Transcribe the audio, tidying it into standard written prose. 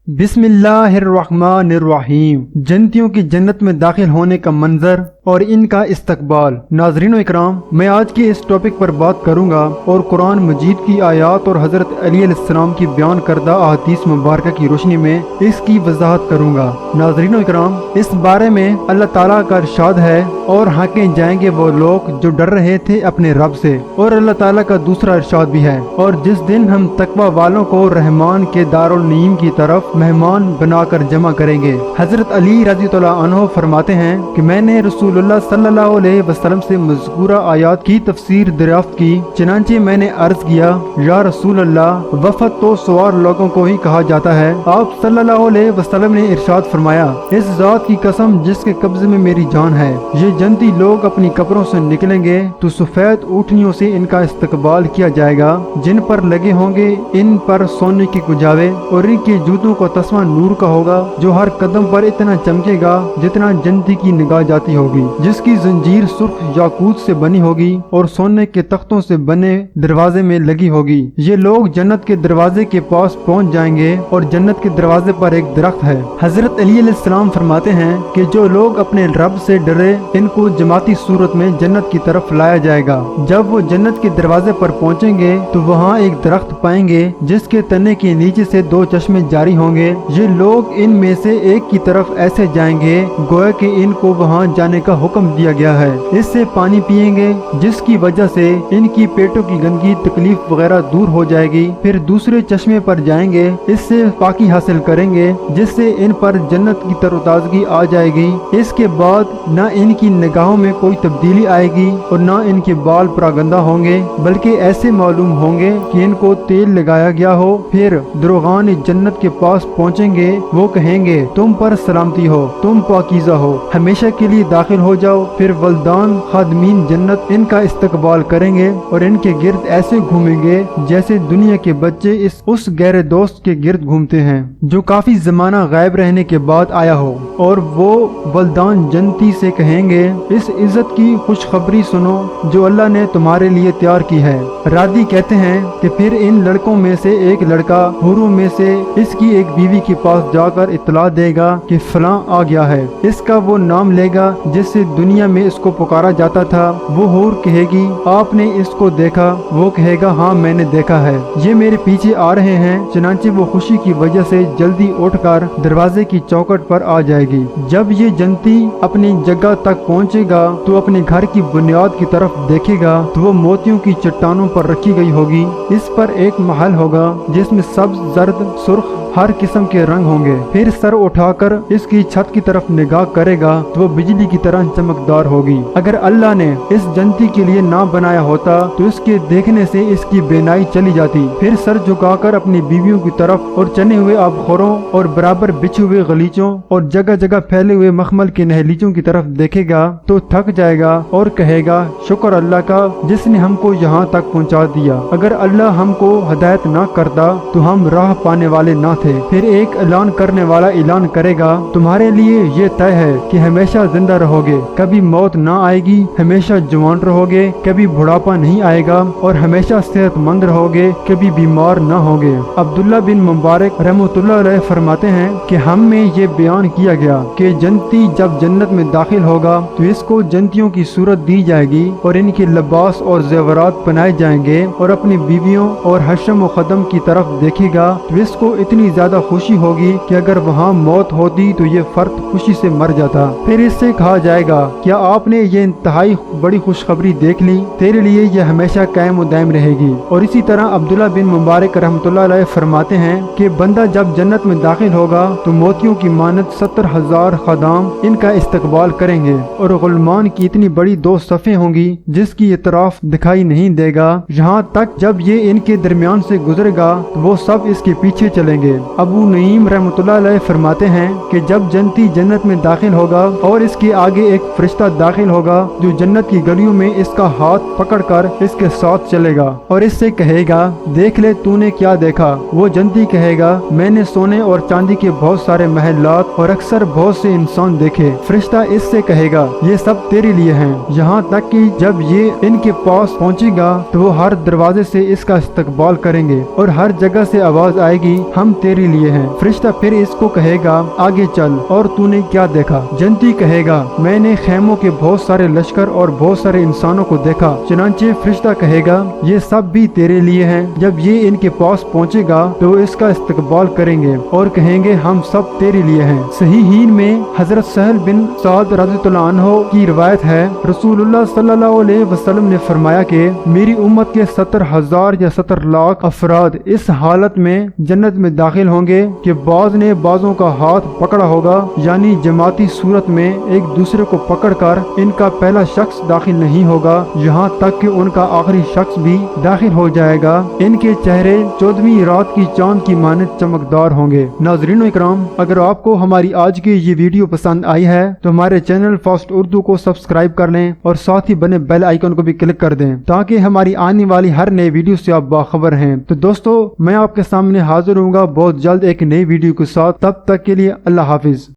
बिस्मिल्लाहिर्रहमानिर्रहीम। जन्नतियों की जन्नत में दाखिल होने का मंजर और इनका इस्तकबाल। नाज़रीन व इकराम, मैं आज के इस टॉपिक पर बात करूंगा और कुरान मजीद की आयात और हज़रत अली अलैहिस्सलाम की बयान करदा अहादीस मुबारक की रोशनी में इसकी वजाहत करूंगा। नाज़रीन व इकराम, इस बारे में अल्लाह ताला का इरशाद है, और हाके जाएंगे वो लोग जो डर रहे थे अपने रब से। और अल्लाह ताला का दूसरा इरशाद भी है, और जिस दिन हम तकवा वालों को रहमान के दारुल नईम की तरफ मेहमान बनाकर जमा करेंगे। हजरत अली रज़ियल्लाहु अन्हु फरमाते हैं कि मैंने रसूलुल्लाह सल्लल्लाहु अलैहि वसल्लम से मज़कूरा आयात की तफसीर दरियाफ्त की। चनांचे मैंने अर्ज किया, या रसूल अल्लाह, वफद तो सवार लोगों को ही कहा जाता है। आप सल्लल्लाहु अलैहि वसल्लम ने इरशाद फरमाया, इस जात की कसम जिसके कब्जे में मेरी जान है, ये जन्नती लोग अपनी कब्रों से निकलेंगे तो सफेद ऊँटनियों से इनका इस्तकबाल किया जाएगा, जिन पर लगे होंगे इन पर सोने के कुजावे, और इनके जूतों को तस्मा नूर का होगा, जो हर कदम पर इतना चमकेगा जितना जन्नती की निगाह जाती होगी, जिसकी जंजीर सुर्ख याकूत से बनी होगी और सोने के तख्तों से बने दरवाजे में लगी होगी। ये लोग जन्नत के दरवाजे के पास पहुंच जाएंगे और जन्नत के दरवाजे पर एक दरख्त है। हजरत अली अलैहिस्सलाम फरमाते हैं कि जो लोग अपने रब से डरे, इनको जमाती सूरत में जन्नत की तरफ लाया जाएगा। जब वो जन्नत के दरवाजे पर पहुंचेंगे तो वहाँ एक दरख्त पाएंगे जिसके तने के नीचे से दो चश्मे जारी होंगे। ये लोग इनमें से एक की तरफ ऐसे जाएंगे गोया कि इनको वहाँ जाने का हुक्म दिया गया है। इससे पानी पिएंगे जिसकी वजह से इनकी पेटों की गंदगी, तकलीफ वगैरह दूर हो जाएगी। फिर दूसरे चश्मे पर जाएंगे, इससे पाकी हासिल करेंगे जिससे इन पर जन्नत की तरोताजगी आ जाएगी। इसके बाद न इनकी निगाहों में कोई तब्दीली आएगी और न इनके बाल परागंदा होंगे, बल्कि ऐसे मालूम होंगे कि इनको तेल लगाया गया हो। फिर दरोगान जन्नत के पास पहुंचेंगे, वो कहेंगे, तुम पर सलामती हो, तुम पाकीज़ा हो, हमेशा के लिए दाखिल हो जाओ। फिर वल्दान खादमीन जन्नत इनका इस्तकबाल करेंगे और इनके गिर्द ऐसे घूमेंगे जैसे दुनिया के बच्चे उस गहरे दोस्त के गिर्द घूमते हैं जो काफी जमाना गायब रहने के बाद आया हो। और वो वल्दान जन्नती से कहेंगे, इस इज्जत की खुशखबरी सुनो जो अल्लाह ने तुम्हारे लिए तैयार की है। रादी कहते हैं कि फिर इन लड़कों में से एक लड़का हुरों में से इसकी एक बीवी के पास जाकर इत्तला देगा कि फलां आ गया है। इसका वो नाम लेगा जिससे दुनिया में इसको पुकारा जाता था। वो हूर कहेगी, आपने इसको देखा? वो कहेगा, हाँ मैंने देखा है, ये मेरे पीछे आ रहे हैं। चनांचे वो खुशी की वजह से जल्दी उठकर दरवाजे की चौखट पर आ जाएगी। जब ये जन्नती अपनी जगह तक पहुँचेगा तो अपने घर की बुनियाद की तरफ देखेगा तो वो मोतियों की चट्टानों पर रखी गई होगी। इस पर एक महल होगा जिसमें सब्ज, जर्द, सुर्ख हर किस्म के रंग होंगे। फिर सर उठाकर इसकी छत की तरफ निगाह करेगा तो वो बिजली की तरह चमकदार होगी। अगर अल्लाह ने इस जन्नती के लिए ना बनाया होता तो इसके देखने से इसकी बेनाई चली जाती। फिर सर झुकाकर अपनी बीवियों की तरफ और चने हुए आबखोरों और बराबर बिछे हुए गलीचों और जगह जगह फैले हुए मखमल के नहलीचों की तरफ देखेगा तो थक जाएगा और कहेगा, शुक्र अल्लाह का जिसने हमको यहाँ तक पहुँचा दिया। अगर अल्लाह हमको हिदायत ना करता तो हम राह पाने वाले ना थे। फिर एक ऐलान करने वाला ऐलान करेगा, तुम्हारे लिए ये तय है कि हमेशा जिंदा रहोगे, कभी मौत ना आएगी, हमेशा जवान रहोगे, कभी बुढ़ापा नहीं आएगा, और हमेशा सेहतमंद रहोगे, कभी बीमार ना होगे। अब्दुल्ला बिन मुबारक रहमतुल्लाह अलैह फरमाते हैं कि हम में ये बयान किया गया कि जन्नती जब जन्नत में दाखिल होगा तो इसको जन्नतियों की सूरत दी जाएगी और इनके लिबास और जेवरात पहनाए जाएंगे और अपनी बीवियों और हशम व खदम की तरफ देखेगा तो इसको इतनी ज्यादा खुशी होगी कि अगर वहाँ मौत होती तो ये फर्द खुशी से मर जाता। फिर इससे कहा जाएगा, क्या आपने ये इंतहाई बड़ी खुशखबरी देख ली? तेरे लिए ये हमेशा कायम दायम रहेगी। और इसी तरह अब्दुल्ला बिन मुबारक रहमतुल्लाह अलैह फरमाते हैं कि बंदा जब जन्नत में दाखिल होगा तो मोतियों की मानत 70,000 खदाम इनका इस्तकबाल करेंगे और गुलमान की इतनी बड़ी 2 सफ़े होंगी जिसकी इतराफ दिखाई नहीं देगा। यहाँ तक जब ये इनके दरमियान से गुजरेगा तो वो सब इसके पीछे चलेंगे। अबू नईम रहमतुल्लाह अलैह फरमाते हैं कि जब जन्नती जन्नत में दाखिल होगा और इसके आगे एक फरिश्ता दाखिल होगा जो जन्नत की गलियों में इसका हाथ पकड़कर इसके साथ चलेगा और इससे कहेगा, देख ले तूने क्या देखा? वो जन्नती कहेगा, मैंने सोने और चांदी के बहुत सारे महलात और अक्सर बहुत से इंसान देखे। फरिश्ता इससे कहेगा, ये सब तेरे लिए हैं। यहाँ तक कि जब ये इनके पास पहुँचेगा तो वो हर दरवाजे से इसका इस्तकबाल करेंगे और हर जगह से आवाज आएगी, हम तेरे लिए हैं। फरिश्ता फिर इसको कहेगा आगे चल और तूने क्या देखा? जन्नती कहेगा मैंने खेमों के बहुत सारे लश्कर और बहुत सारे इंसानों को देखा। चुनांचे फरिश्ता कहेगा ये सब भी तेरे लिए हैं। जब ये इनके पास पहुँचेगा तो इसका इस्तकबाल करेंगे और कहेंगे हम सब तेरे लिए हैं। सहीहीन में हजरत सहल बिन साद रज़ियल्लाहु अन्हु की रिवायत है, रसूलुल्लाह सल्लल्लाहु अलैहि वसल्लम ने फरमाया कि मेरी उम्मत के 70,000 या 70 लाख अफराद इस हालत में जन्नत में दाखिल होंगे कि बाज ने बाजों का हाथ पकड़ा होगा, यानी जमाती सूरत में एक दूसरे को पकड़कर इनका पहला शख्स दाखिल नहीं होगा, यहाँ तक कि उनका आखिरी शख्स भी दाखिल हो जाएगा। इनके चेहरे 14वीं रात की चांद की मानद चमकदार होंगे। नाज़रीन इकराम, अगर आपको हमारी आज की ये वीडियो पसंद आई है तो हमारे चैनल फास्ट उर्दू को सब्सक्राइब कर लें और साथ ही बने बेल आइकन को भी क्लिक कर दें ताकि हमारी आने वाली हर नई वीडियो से आप बाखबर हैं। तो दोस्तों, मैं आपके सामने हाजिर होऊंगा बहुत जल्द एक नई वीडियो के साथ। तब तक के लिए अल्लाह हाफिज।